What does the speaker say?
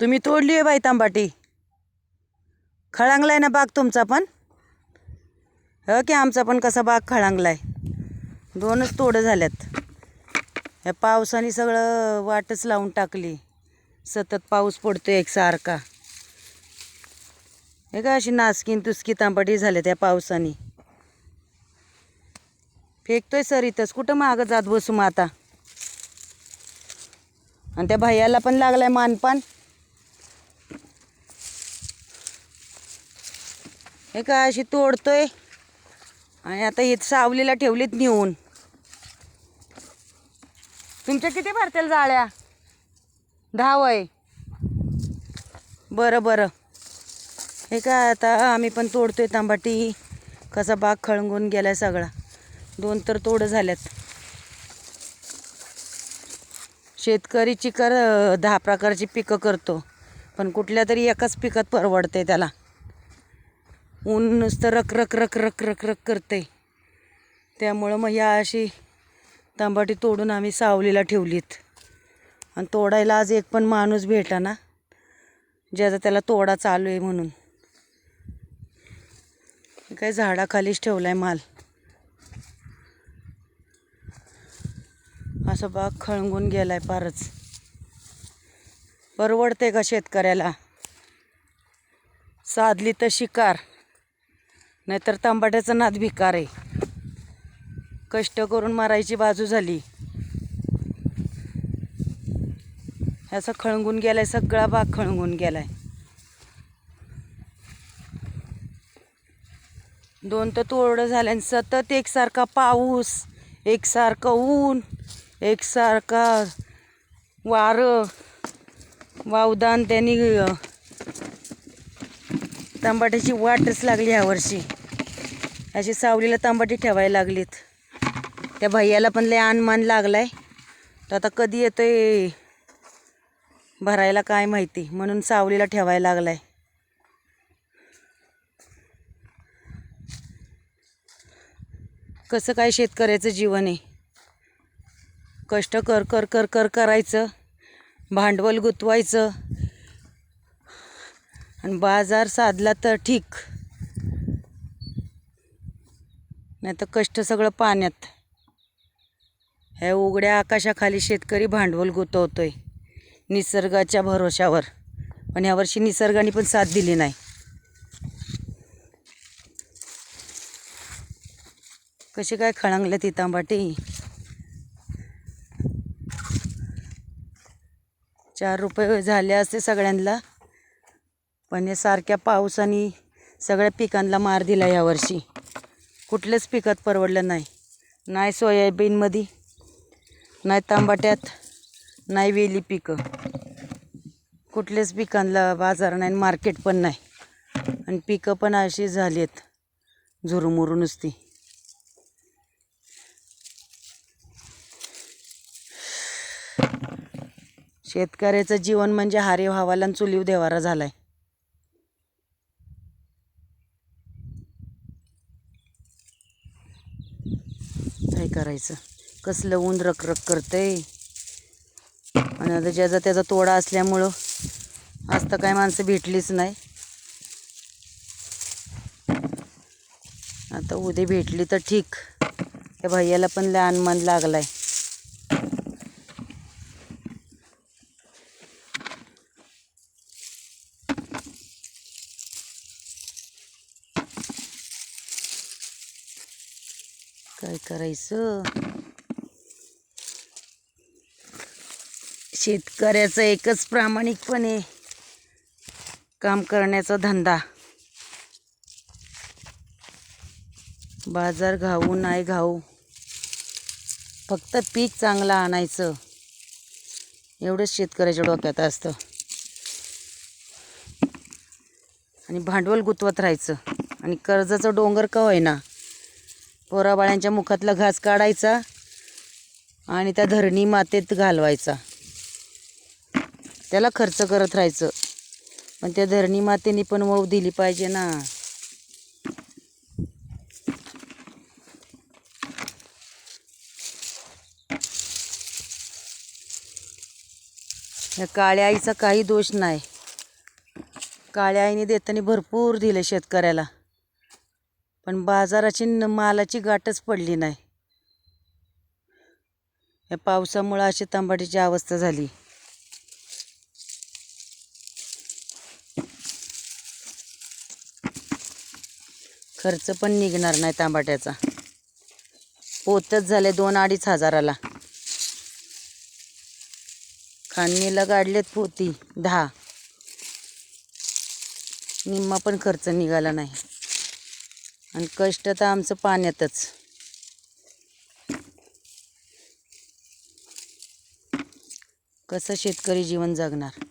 तुम्ही तोडली आहे बाई तांबाटी. खळांगलाय ना बाग तुमचा पण. हो की आमचा पण कसा बाग खळांगलाय. दोनच तोडं झाल्यात. ह्या पावसाने सगळं वाटच लावून टाकली. सतत पाऊस पडतोय एकसारखा. हे का अशी नासकीन तुसकी तांबाटी झाल्या त्या पावसाने. फेकतोय सरीतच, कुठं मागं जात बसू मग आता. आणि त्या भैयाला पण लागलाय मानपान. हे का अशी तोडतोय आणि आता ही सावलीला ठेवलीत नेऊन. तुमच्या किती भरतील जाळ्या? 10 वय. बरं बरं. हे काय आता आम्ही पण तोडतोय तांबाटी. कसा बाग खळंगून गेलाय सगळा. 2 तर तोडं झाल्यात. शेतकरी 10 प्रकारची पिकं करतो, पण कुठल्या तरी एकाच पिकात परवडते त्याला. ऊन नुसतं रक रक रक रक रक रक करते. त्यामुळं मग या अशी तांबाटी तोडून आम्ही सावलीला ठेवलीत. आणि तोडायला आज एक पण माणूस भेटाना, ज्याचा त्याला तोडा चालू आहे म्हणून. काय झाडाखालीच ठेवलाय माल. असं बाग खळंगून गेलाय फारच. परवडते का शेतकऱ्याला? साधली तर शिकार, नाहीतर तांबाट्याचा नाद भिकार आहे. कष्ट करून मारायची बाजू झाली. असं खळंगून गेलाय सगळा बाग खळंगून गेलाय. 2 तर तोडं झालं आणि सतत एकसारखा पाऊस, एकसारखं ऊन, एकसारखा वारं वावदान. त्यांनी तांबाट्याची वाटच लागली ह्यावर्षी. अशी सावलीला तांबाटी ठेवायला लागलीत. त्या भैयाला पण लय अनमान लागलाय. तर आता कधी येतोय भरायला काय माहिती, म्हणून सावलीला ठेवायला लागलाय. कसं काय शेतकऱ्याचं जीवन आहे. कष्ट कर कर कर कर करायचं, भांडवल गुंतवायचं आणि बाजार साधला तर ठीक, नाही तर कष्ट सगळं पाण्यात. ह्या उघड्या आकाशाखाली शेतकरी भांडवल गुंतवतोय निसर्गाच्या भरोशावर. पण यावर्षी निसर्गाने पण साथ दिली नाही. कशी काय खळंगले ती तांबाटी. 4 रुपये झाले असते सगळ्यांना, पण या सारख्या पावसाने सगळ्या पिकांना मार दिला यावर्षी. कुठल्याच पिकात परवडलं नाही. नाही सोयाबीनमध्ये, नाही तांबाट्यात, नाही वेली पिकं. कुठल्याच पिकांना बाजार नाही, मार्केट पण नाही. आणि पिकं पण अशी झाली आहेत झुरुमुरू नुसती. शेतकऱ्याचं जीवन म्हणजे हारीव हवाला आणि चुलीव देवारा झालाय. काय करायचं. कसलं ऊन रखरख करतंय. आणि आता ज्याचा त्याचा तोडा असल्यामुळं आज तर काय माणसं भेटलीच नाही. आता उद्या भेटली तर ठीक. त्या भैयाला पण लय अनमान लागलाय. काय करायचं. शेतकऱ्याचं एकच प्रामाणिकपणे काम करण्याचा धंदा. बाजार घाऊ नाही घाऊ, फक्त पीक चांगलं आणायचं, एवढंच शेतकऱ्याच्या डोक्यात असतं. आणि भांडवल गुंतवत राहायचं. आणि कर्जाचं डोंगर का होईना, पोराबाळ्यांच्या मुखातला घास काढायचा आणि त्या धरणी मातेत घालवायचा. त्याला खर्च करत राहायचं, पण त्या धरणी मातेने पण वळू दिली पाहिजे ना. या काळ्या आईचा काही दोष नाही. काळ्या आईने देताना भरपूर दिले शेतकऱ्याला, पण बाजाराची मालाची गाठच पडली नाही. या पावसामुळं अशी तांबडीची अवस्था झाली. खर्च पण निघणार नाही तांबाट्याचा. पोतच झाले 2-2.5 हजाराला. खांडणीला काढलेत पोती 10. निम्मा पण खर्च निघाला नाही. आणि कष्ट तर आमचं पाण्यातच. कसं शेतकरी जीवन जगणार.